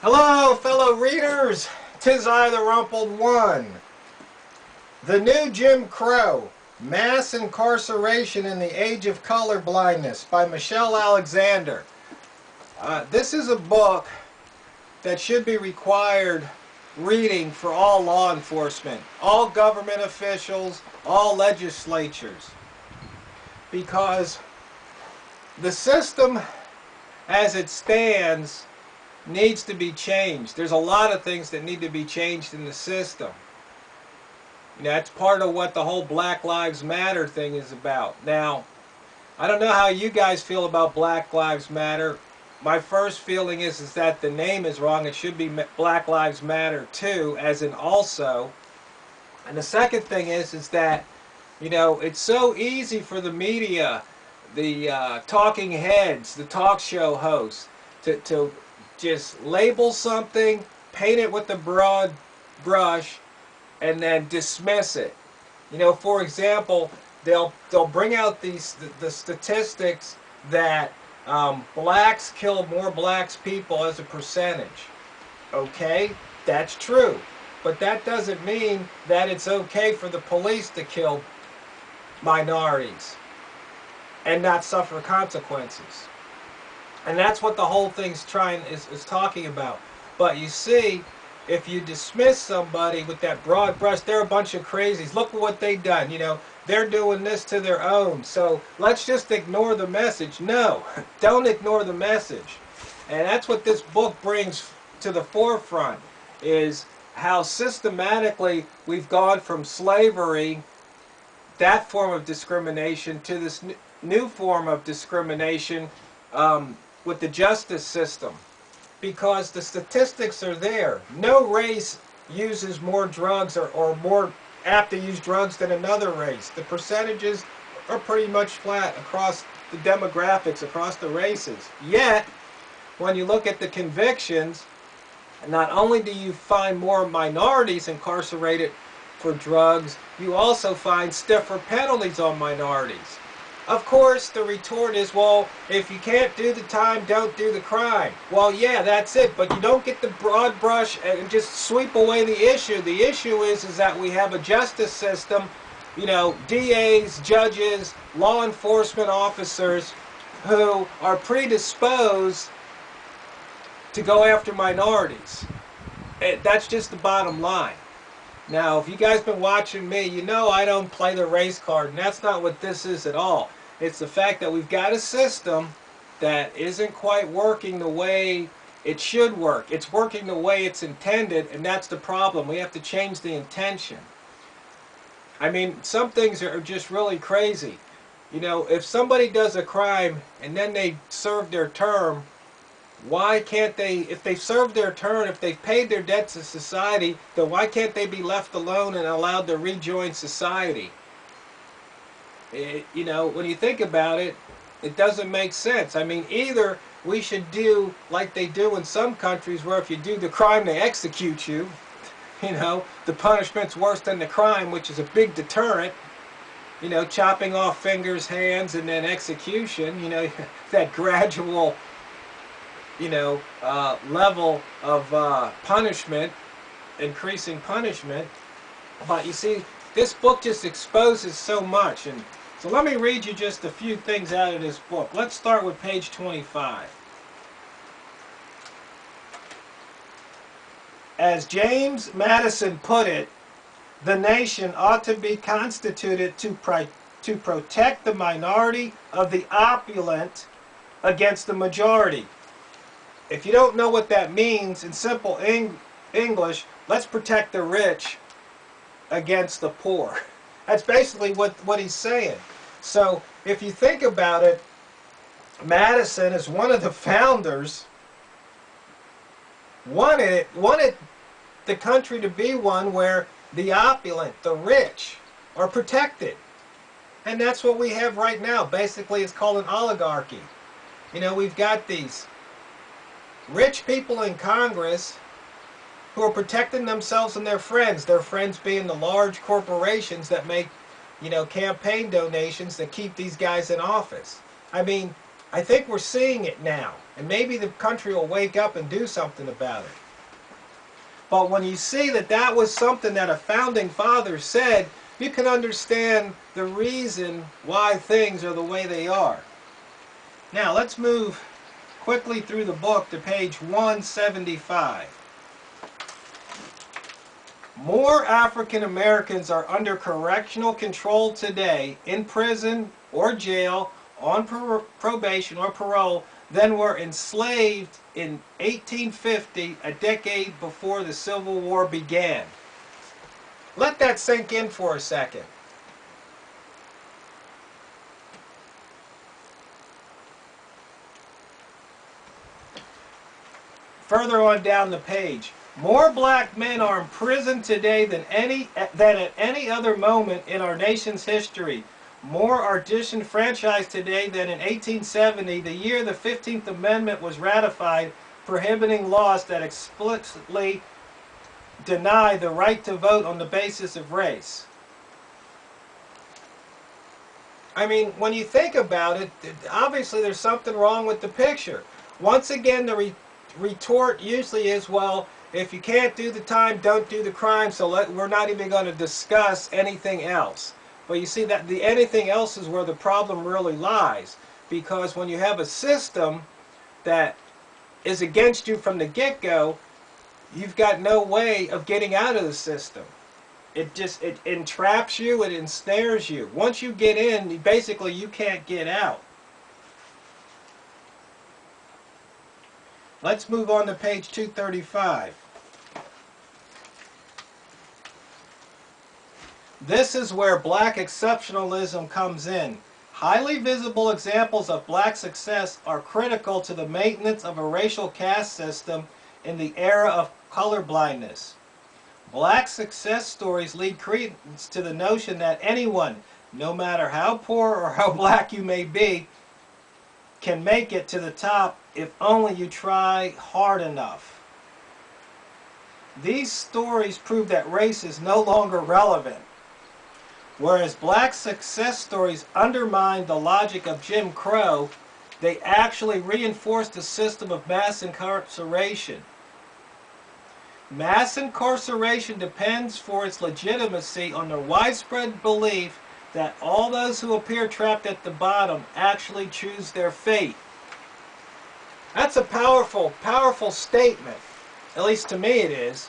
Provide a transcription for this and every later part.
Hello, fellow readers. 'Tis I, the Rumpled One. The New Jim Crow, Mass Incarceration in the Age of Colorblindness by Michelle Alexander. This is a book that should be required reading for all law enforcement, all government officials, all legislatures, because the system as it stands needs to be changed. There's a lot of things that need to be changed in the system. You know, that's part of what the whole Black Lives Matter thing is about. Now, I don't know how you guys feel about Black Lives Matter. My first feeling is that the name is wrong. It should be Black Lives Matter too, as in also. And the second thing is that, you know, it's so easy for the media, the talking heads, the talk show hosts, to just label something, paint it with a broad brush, and then dismiss it. You know, for example, they'll bring out the statistics that blacks kill more blacks people as a percentage. Okay, that's true, but that doesn't mean that it's okay for the police to kill minorities and not suffer consequences. And that's what the whole thing's is talking about. But you see, if you dismiss somebody with that broad brush, they're a bunch of crazies. Look at what they've done. You know, they're doing this to their own. So let's just ignore the message. No, don't ignore the message. And that's what this book brings to the forefront, is how systematically we've gone from slavery, that form of discrimination, to this new form of discrimination with the justice system. Because the statistics are there. No race uses more drugs or more apt to use drugs than another race. The percentages are pretty much flat across the demographics, across the races. Yet, when you look at the convictions, not only do you find more minorities incarcerated for drugs, you also find stiffer penalties on minorities. Of course, the retort is, well, if you can't do the time, don't do the crime. Well, yeah, that's it, but you don't get the broad brush and just sweep away the issue. The issue is that we have a justice system, you know, DAs, judges, law enforcement officers who are predisposed to go after minorities. That's just the bottom line. Now, if you guys been watching me, you know I don't play the race card, and that's not what this is at all. It's the fact that we've got a system that isn't quite working the way it should work. It's working the way it's intended, and that's the problem. We have to change the intention. I mean, some things are just really crazy. You know, if somebody does a crime and then they serve their term, why can't they, if they've served their term, if they've paid their debt to society, then why can't they be left alone and allowed to rejoin society? You know, when you think about it, it doesn't make sense. I mean, either we should do like they do in some countries, where if you do the crime, they execute you. You know, the punishment's worse than the crime, which is a big deterrent. You know, chopping off fingers, hands, and then execution. You know, that gradual, you know, level of punishment, increasing punishment. But you see, this book just exposes so much. And so let me read you just a few things out of this book. Let's start with page 25. As James Madison put it, the nation ought to be constituted to protect the minority of the opulent against the majority. If you don't know what that means in simple English, let's protect the rich against the poor. That's basically what he's saying. So if you think about it, Madison, as one of the founders, wanted the country to be one where the opulent, the rich, are protected. And that's what we have right now. Basically, it's called an oligarchy. You know, we've got these rich people in Congress who are protecting themselves and their friends being the large corporations that make, you know, campaign donations that keep these guys in office. I mean, I think we're seeing it now, and maybe the country will wake up and do something about it. But when you see that that was something that a founding father said, you can understand the reason why things are the way they are. Now let's move quickly through the book to page 175. More African Americans are under correctional control today, in prison or jail, on probation or parole, than were enslaved in 1850, a decade before the Civil War began. Let that sink in for a second. Further on down the page, more black men are in prison today than at any other moment in our nation's history. More are disenfranchised today than in 1870, the year the 15th Amendment was ratified, prohibiting laws that explicitly deny the right to vote on the basis of race. I mean, when you think about it, obviously there's something wrong with the picture. Once again, the retort usually is, well, if you can't do the time, don't do the crime, so we're not even going to discuss anything else. But you see that the anything else is where the problem really lies, because when you have a system that is against you from the get-go, you've got no way of getting out of the system. It entraps you, it ensnares you. Once you get in, basically you can't get out. Let's move on to page 235. This is where black exceptionalism comes in. Highly visible examples of black success are critical to the maintenance of a racial caste system in the era of colorblindness. Black success stories lead credence to the notion that anyone, no matter how poor or how black you may be, can make it to the top if only you try hard enough. These stories prove that race is no longer relevant. Whereas black success stories undermine the logic of Jim Crow, they actually reinforce the system of mass incarceration. Mass incarceration depends for its legitimacy on the widespread belief that all those who appear trapped at the bottom actually choose their fate. That's a powerful, powerful statement. At least to me it is.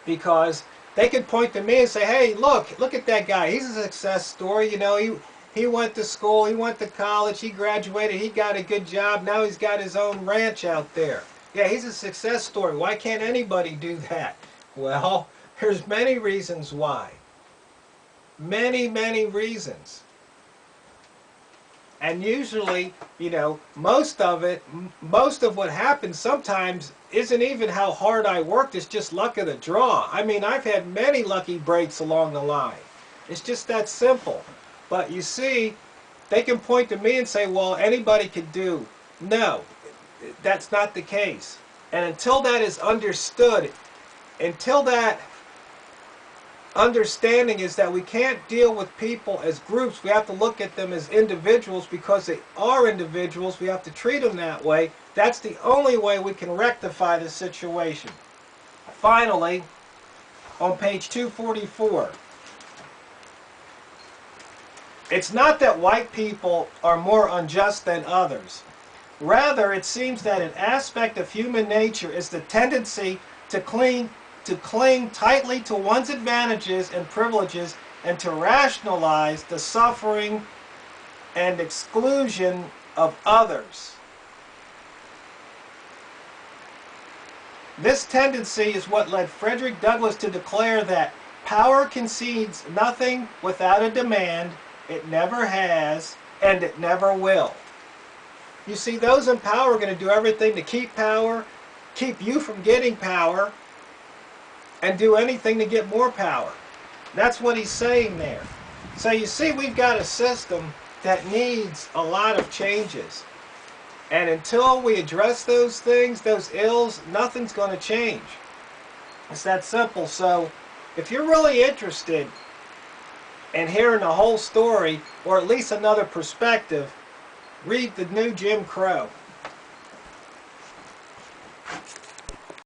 Because they could point to me and say, hey, look at that guy. He's a success story. You know, he went to school, he went to college, he graduated, he got a good job. Now he's got his own ranch out there. Yeah, he's a success story. Why can't anybody do that? Well, there's many reasons why. Many, many reasons. And usually, you know, most of what happens sometimes isn't even how hard I worked. It's just luck of the draw. I mean, I've had many lucky breaks along the line. It's just that simple. But you see, they can point to me and say, well, anybody could do. No, that's not the case. And until that is understood, until that understanding is that we can't deal with people as groups, we have to look at them as individuals because they are individuals, we have to treat them that way. That's the only way we can rectify the situation. Finally, on page 244, it's not that white people are more unjust than others. Rather, it seems that an aspect of human nature is the tendency to cling tightly to one's advantages and privileges and to rationalize the suffering and exclusion of others. This tendency is what led Frederick Douglass to declare that power concedes nothing without a demand, it never has, and it never will. You see, those in power are going to do everything to keep power, keep you from getting power, and do anything to get more power. That's what he's saying there. So you see, we've got a system that needs a lot of changes. And until we address those things, those ills, nothing's going to change. It's that simple. So if you're really interested in hearing the whole story, or at least another perspective, Read The New Jim Crow.